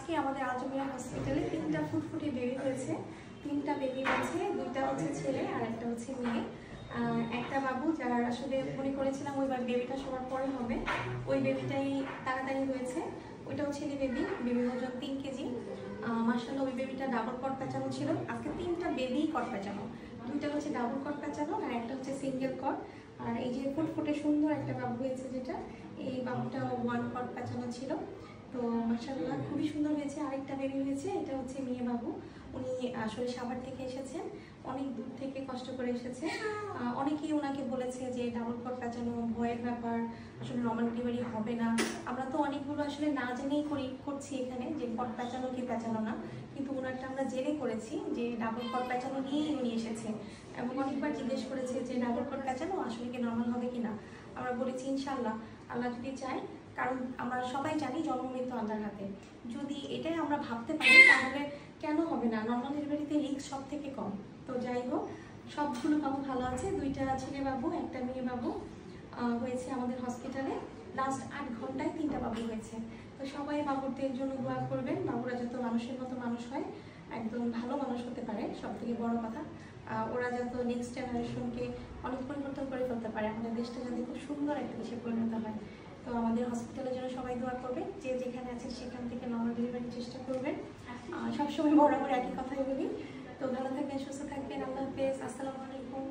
আজকে আমাদের আলজমিরা হসপিটালে 3টা ফুটফুটে বেবি হয়েছে। 3টা বেবি হয়েছে, 2টা হচ্ছে ছেলে আর একটা হচ্ছে মেয়ে। একটা বাবু যার আসলে মনে করেছিলাম ওইবার বেবিটা সবার পরে হবে, ওই বেবিটাই তাড়াতাড়ি হয়েছে। ওইটাও ছেলে বেবি, বেবির ওজন 3 কেজি। মাশাআল্লাহ ওই বেবিটা ডাবল কট প্যাঁচানো ছিল। আজকে 3টা বেবি কট প্যাঁচানো, 2টা হচ্ছে ডাবল কট প্যাঁচানো আর একটা হচ্ছে সিঙ্গেল কট। আর এই যে ফুটফুটে সুন্দর একটা বাবু হয়েছে যেটা, এই বাবুটা 1 কট প্যাঁচানো ছিল। তো মাশাআল্লাহ খুবই সুন্দর হয়েছে। আরেকটা বেবি হয়েছে, এটা হচ্ছে মেয়ে বাবু। উনি আসলে সাভার থেকে এসেছেন, অনেক দূর থেকে কষ্ট করে এসেছে। অনেকেই ওনাকে বলেছে যে ডাবল কট প্যাঁচানো ভয়ের ব্যাপার, আসলে নর্মাল ডেলিভারি হবে না। আমরা তো অনেকগুলো আসলে না জেনেই করছি এখানে যে কট প্যাঁচানো কি প্যাঁচানো না, কিন্তু ওনারটা আমরা জেনে করেছি যে ডাবল কট প্যাঁচানো নিয়েই উনি এসেছে এবং অনেকবার জিজ্ঞেস করেছে যে ডাবল কট প্যাঁচানো আসলে কি নর্মাল হবে কিনা। আমরা বলেছি ইনশাল্লাহ, আল্লাহ যদি চায়, কারণ আমরা সবাই জানি জন্ম মৃত্যু আল্লাহর হাতে। যদি এটাই আমরা ভাবতে পারি তাহলে কেন হবে না? নর্মাল ডেলিভারিতে রিস্ক সব থেকে কম। তো যাই হোক, সবগুলো বাবু ভালো আছে। 2টা ছেলে বাবু, একটা মেয়ে বাবু হয়েছে আমাদের হসপিটালে। লাস্ট 8 ঘন্টায় 3টা বাবু হয়েছে। তো সবাই বাবুদের জন্য দোয়া করবেন, বাবুরা যত মানুষের মতো মানুষ হয়, একদম ভালো মানুষ হতে পারে, সব থেকে বড় কথা। ওরা যত নেক্সট জেনারেশনকে অনেক পরিবর্তন করে ফেলতে পারে, আমাদের দেশটা যাতে খুব সুন্দর একটা দেশে পরিণত হয়। তো আমাদের হসপিটালের জন্য সবাই দোয়া করবেন, যে যেখানে আছেন সেখান থেকে নর্মাল ডেলিভারির চেষ্টা করবেন। সবসময় বরাবর একই কথাই বলি। তো ভালো থাকবেন, সুস্থ থাকবেন। আল্লাহ হাফেজ, আসসালামু আলাইকুম।